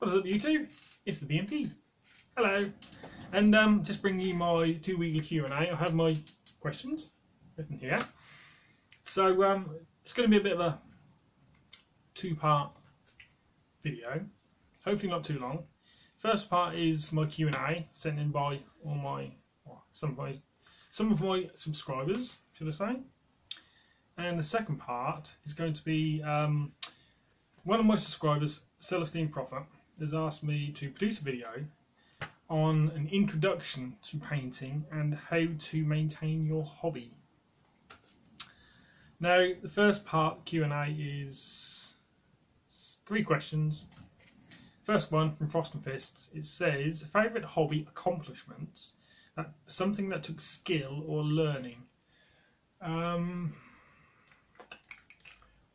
What is up, YouTube? It's the BNP. Hello, and just bringing you my 2 weekly Q&A. I have my questions written here, so it's going to be a bit of a 2-part video. Hopefully not too long. First part is my Q&A sent in by some of my subscribers, should I say? And the second part is going to be one of my subscribers, Celestine Prophet, has asked me to produce a video on an introduction to painting and how to maintain your hobby. Now, the first part Q&A is 3 questions. First one from Frost and Fists. It says, favourite hobby accomplishments, something that took skill or learning. I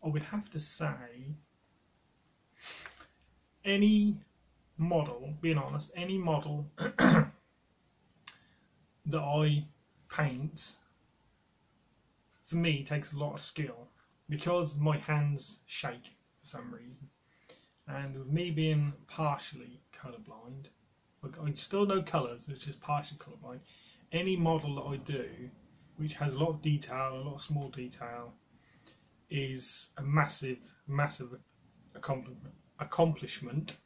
would have to say any model, being honest, any model that I paint, for me, takes a lot of skill because my hands shake for some reason. And with me being partially colourblind, I still know colours, it's just partially colourblind, any model that I do which has a lot of detail, a lot of small detail, is a massive accomplishment.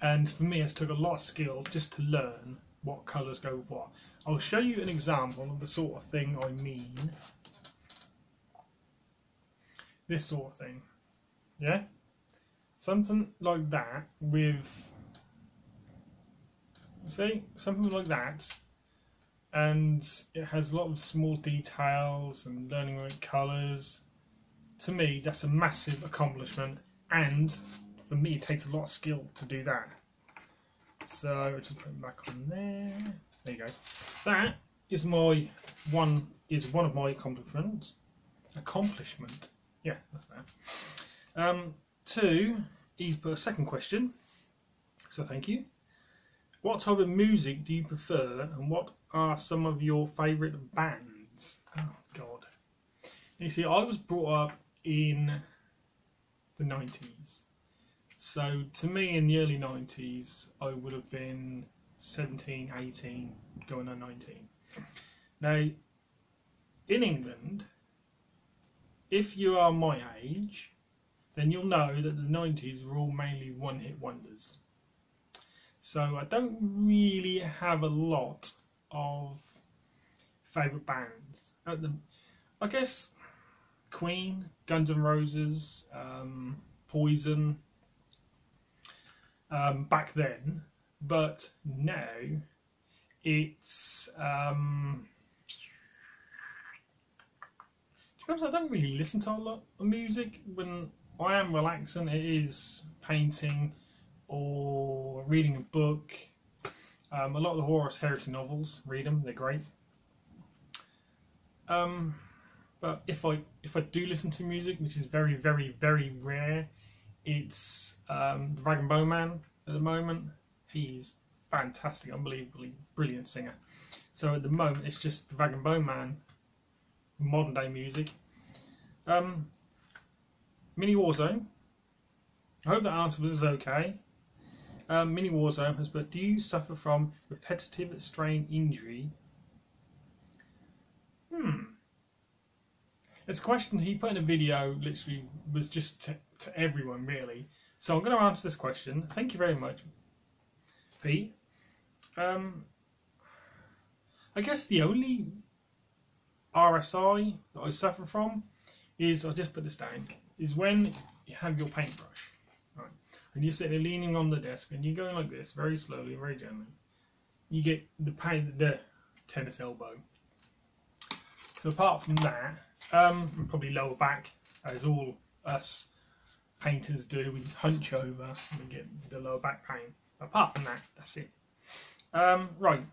And for me, it's took a lot of skill just to learn what colours go with what. I'll show you an example of the sort of thing I mean. This sort of thing, yeah? Something like that with, see, something like that, and it has a lot of small details and learning about colours. To me, that's a massive accomplishment, and for me, it takes a lot of skill to do that. So I'll just put it back on there. There you go. That is one of my accomplishments. Yeah, that's better. 2, he's put a second question. So thank you. What type of music do you prefer, and what are some of your favourite bands? Oh God. You see, I was brought up in the 90s. So to me, in the early 90s, I would have been 17, 18, going on 19. Now, in England, if you are my age, then you'll know that the 90s were all mainly one-hit wonders. So I don't really have a lot of favourite bands. I guess Queen, Guns N' Roses, Poison, back then, but now it's to be honest, I don't really listen to a lot of music. When I am relaxing, it is painting or reading a book. A lot of the Horus Heresy novels, read them, they're great. But if I do listen to music, which is very, very, very rare, it's the Rag & Bone Man at the moment. He's fantastic, unbelievably brilliant singer. So at the moment, it's just the Rag & Bone Man, modern day music. Mini Warzone. I hope that answer was okay. Mini Warzone has put, do you suffer from repetitive strain injury? It's a question he put in a video, literally was just to everyone really. So I'm going to answer this question. Thank you very much, Pete. I guess the only RSI that I suffer from is, I'll just put this down, is when you have your paintbrush, right, and you're sitting there leaning on the desk and you're going like this, very slowly, very gently, you get the tennis elbow. So apart from that, probably lower back, as all us painters do, we hunch over and we get the lower back pain. Apart from that, that's it. Right,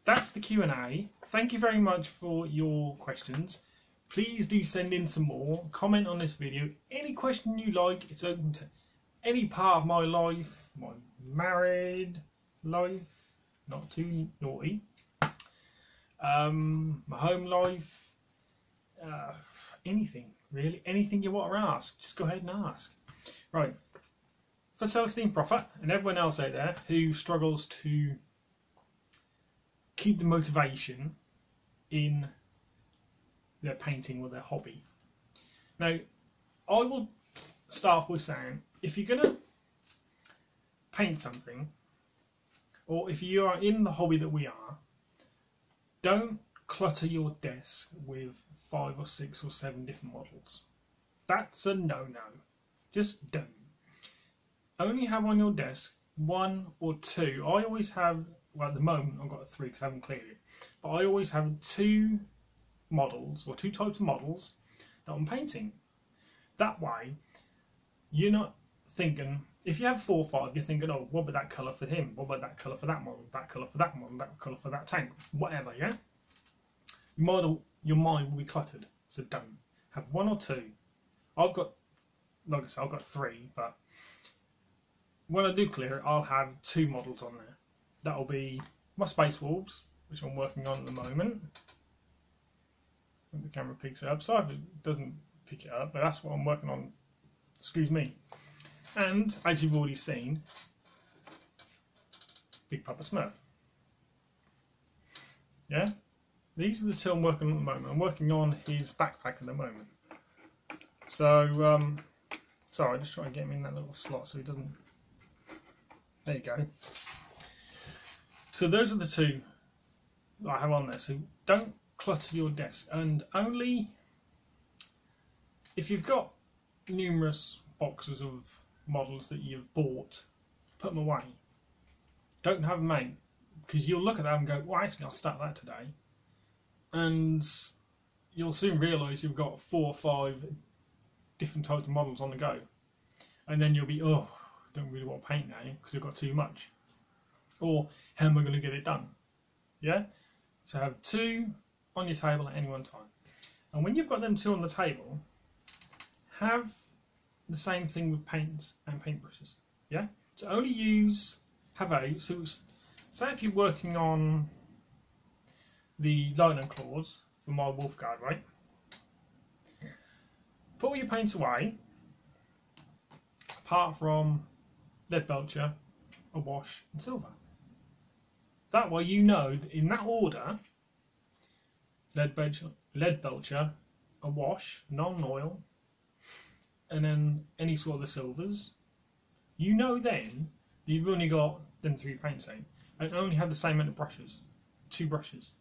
that's the Q&A. Thank you very much for your questions. Please do send in some more. Comment on this video. Any question you like, it's open to any part of my life, my married life, not too naughty, my home life, anything really, anything you want to ask, just go ahead and ask. Right, for Celestine Prophet and everyone else out there who struggles to keep the motivation in their painting or their hobby. Now, I will start with saying, if you're going to paint something, or if you are in the hobby that we are, don't clutter your desk with 5 or 6 or 7 different models. That's a no-no. Just don't. Only have on your desk 1 or 2. I always have, well, at the moment I've got 3 because I haven't cleared it, but I always have 2 models or 2 types of models that I'm painting. That way, you're not thinking, if you have 4 or 5, you're thinking, oh, what about that colour for him? What about that colour for that model? That colour for that model? That colour for that tank? Whatever, yeah? Your mind will be cluttered, so don't. Have 1 or 2. I've got, like I said, I've got 3, but when I do clear it, I'll have 2 models on there. That'll be my Space Wolves, which I'm working on at the moment. I think the camera picks it up. Sorry if it doesn't pick it up, but that's what I'm working on. Excuse me. And, as you've already seen, Big Papa Smurf. Yeah? These are the 2 I'm working on at the moment. I'm working on his backpack at the moment. So, sorry, just try and get him in that little slot so he doesn't... There you go. So those are the 2 that I have on there. So don't clutter your desk. And only if you've got numerous boxes of models that you've bought, put them away. Don't have them out, because you'll look at them and go, well, actually I'll start that today. And you'll soon realise you've got 4 or 5 different types of models on the go. And then you'll be, oh, I don't really want to paint now because I've got too much. Or, how am I going to get it done? Yeah? So have 2 on your table at any one time. And when you've got them 2 on the table, have the same thing with paints and paintbrushes. Yeah? So only use, have out, so say if you're working on the Lightning Claws for my Wolf Guard, right? Put all your paints away, apart from Leadbelcher, Awash and Silver. That way you know that in that order, Leadbelcher, Awash, non-oil, and then any sort of the silvers, you know then that you've only got them 3 paints out and only have the same amount of brushes. 2 brushes.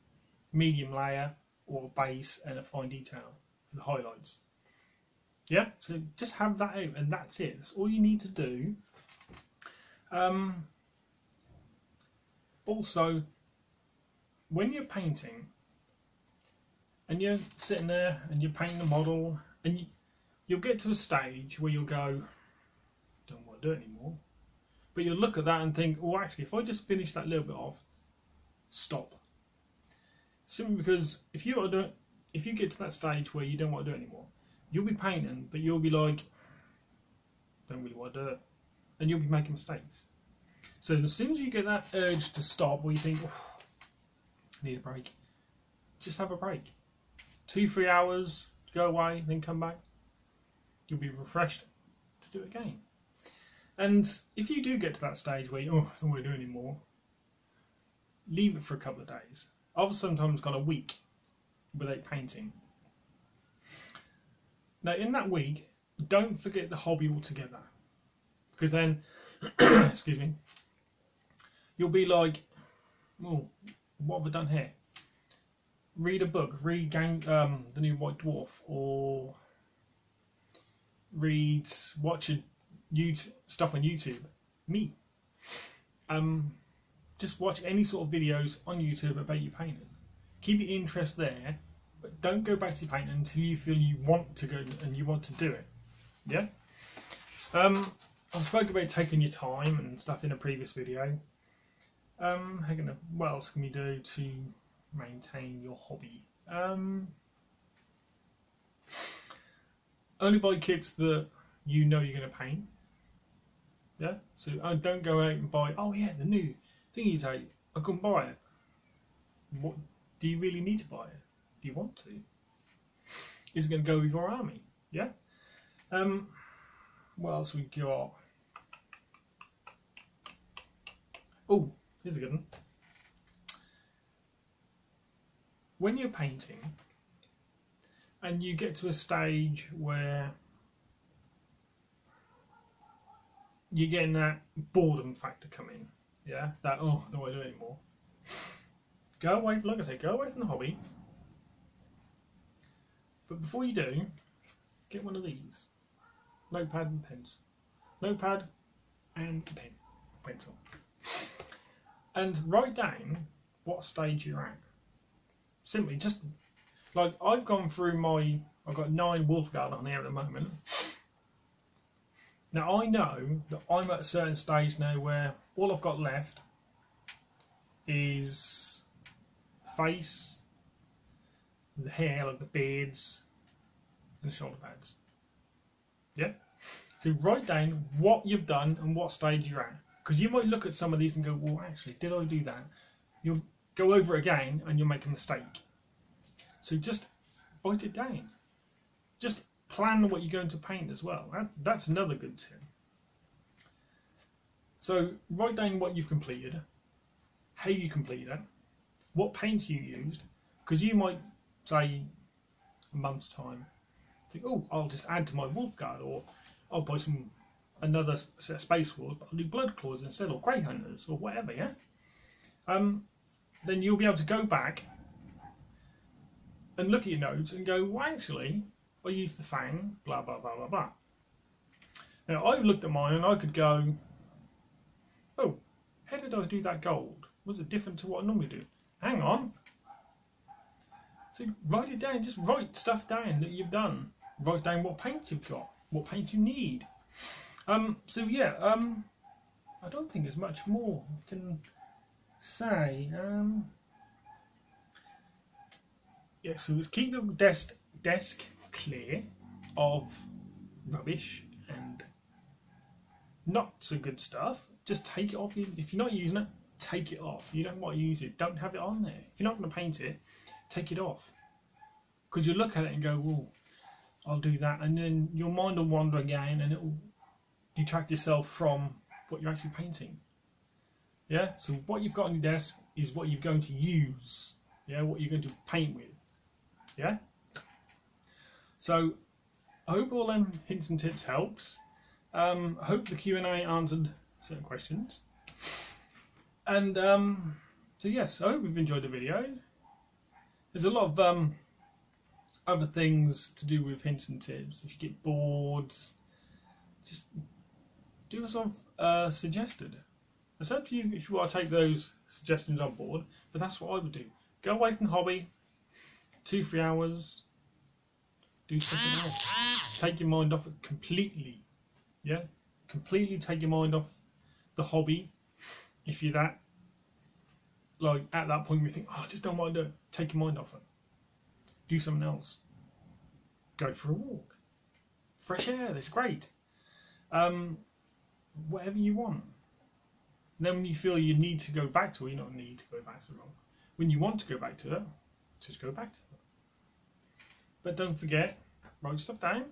Medium layer or base and a fine detail for the highlights. Yeah, so just have that out and that's it. That's all you need to do. Also, when you're painting and you're sitting there and you're painting the model, and you'll get to a stage where you'll go, don't want to do it anymore. But you'll look at that and think, oh, actually, if I just finish that little bit off, stop. Simply because if you get to that stage where you don't want to do it anymore, you'll be painting, but you'll be like, don't really want to do it. And you'll be making mistakes. So as soon as you get that urge to stop, or you think, oh, I need a break, just have a break. 2-3 hours, go away, then come back. You'll be refreshed to do it again. And if you do get to that stage where you, oh, I don't want to do it anymore, leave it for a couple of days. I've sometimes gone a week without painting. Now in that week, don't forget the hobby altogether. Because then, excuse me, you'll be like, oh, what have I done here? Read a book, read The New White Dwarf, or watch stuff on YouTube. Me. Just watch any sort of videos on YouTube about you painting. Keep your interest there, but don't go back to your painting until you feel you want to go and you want to do it. Yeah? I spoke about taking your time and stuff in a previous video. What else can you do to maintain your hobby? Only buy kits that you know you're going to paint. Yeah? So don't go out and buy, oh yeah, the new thingy's out, I couldn't buy it. What do you really need to buy it? Do you want to? Is it going to go with your army? Yeah? What else we got? Oh, here's a good one. When you're painting and you get to a stage where you're getting that boredom factor come in, yeah, that, oh, I don't want to do it anymore. Go away, like I say, go away from the hobby. But before you do, get one of these. Notepad and pens. Notepad and pen. Pencil. And write down what stage you're at. Simply, just like I've gone through I've got 9 Wolfguard on here at the moment. Now I know that I'm at a certain stage now where all I've got left is face, the hair, like the beards, and the shoulder pads. Yeah? So write down what you've done and what stage you're at. Because you might look at some of these and go, well, actually, did I do that? You'll go over it again and you'll make a mistake. So just write it down. Just plan what you're going to paint as well. That's another good tip. So write down what you've completed, how you completed it, what paints you used, because you might say a month's time, think, oh, I'll just add to my Wolfguard, or I'll buy another set of Space Wars, but I'll do Blood Claws instead, or Grey Hunters, or whatever, yeah? Then you'll be able to go back and look at your notes and go, well, actually, I used the Fang, blah, blah, blah, blah, blah. Now, I've looked at mine and I could go, oh, how did I do that gold? Was it different to what I normally do? Hang on. So write it down, just write stuff down that you've done. Write down what paint you've got, what paint you need. So yeah, I don't think there's much more I can say. Yeah, so keep your desk clear of rubbish and not so good stuff. Just take it off. If you're not using it, take it off. You don't want to use it, don't have it on there. If you're not going to paint it, take it off. Because you look at it and go, well, I'll do that, and then your mind will wander again and it will detract yourself from what you're actually painting. Yeah, so what you've got on your desk is what you're going to use. Yeah, what you're going to paint with. Yeah. So I hope all them hints and tips helps. I hope the Q&A answered certain questions. And so yes, I hope you've enjoyed the video. There's a lot of other things to do with hints and tips. If you get bored, just do as I've suggested. It's up to you if you want to take those suggestions on board, but that's what I would do. Go away from the hobby, 2-3 hours, do something else. Take your mind off it completely. Yeah? Completely take your mind off the hobby. If you're that, like, at that point you think, oh, I just don't want to do it. Take your mind off it. Do something else. Go for a walk. Fresh air, that's great. Whatever you want. And then when you feel you need to go back to it, you don't need to go back to it. When you want to go back to it, just go back to it. But don't forget, write stuff down.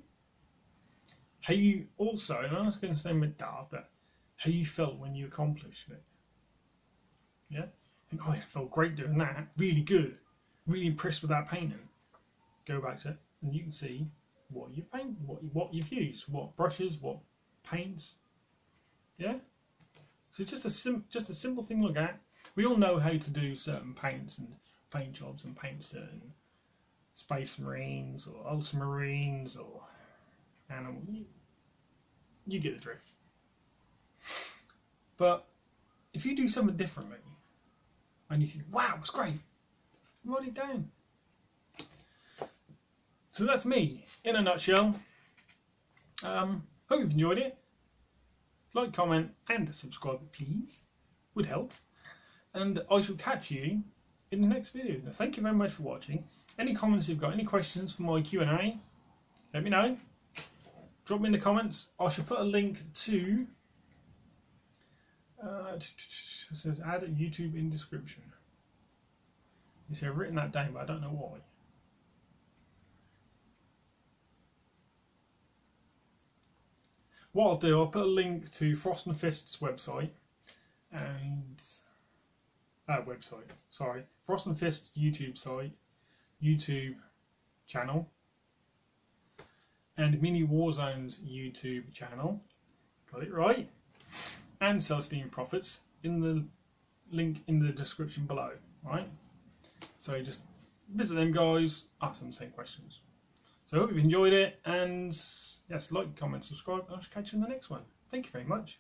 How you also, and I was going to say a bit daft, but how you felt when you accomplished it. Yeah? Think, oh, I felt great doing that. Really good. Really impressed with that painting. Go back to it, and you can see what you've painted, what you've used, what brushes, what paints. Yeah? So just a simple thing like that. We all know how to do certain paints and paint jobs and paint certain Space Marines or Ultramarines or animal. You get the drift. But if you do something differently and you think, wow, it's great, write it down. So that's me in a nutshell. Hope you've enjoyed it. Like, comment and subscribe please, would help. And I shall catch you in the next video. Now, thank you very much for watching. Any comments you've got, any questions for my Q&A, let me know. Drop me in the comments. I shall put a link to it says add a YouTube in description. You see, I've written that down, but I don't know why. What I'll do, I'll put a link to Frost and Fist's website, and website. Sorry, Frost and Fist YouTube site, YouTube channel, and Mini Warzone's YouTube channel. Got it right. And Celestine Profits in the link in the description below. Right. So just visit them guys, ask them the same questions. So I hope you've enjoyed it, and yes, like, comment, subscribe, and I'll catch you in the next one. Thank you very much.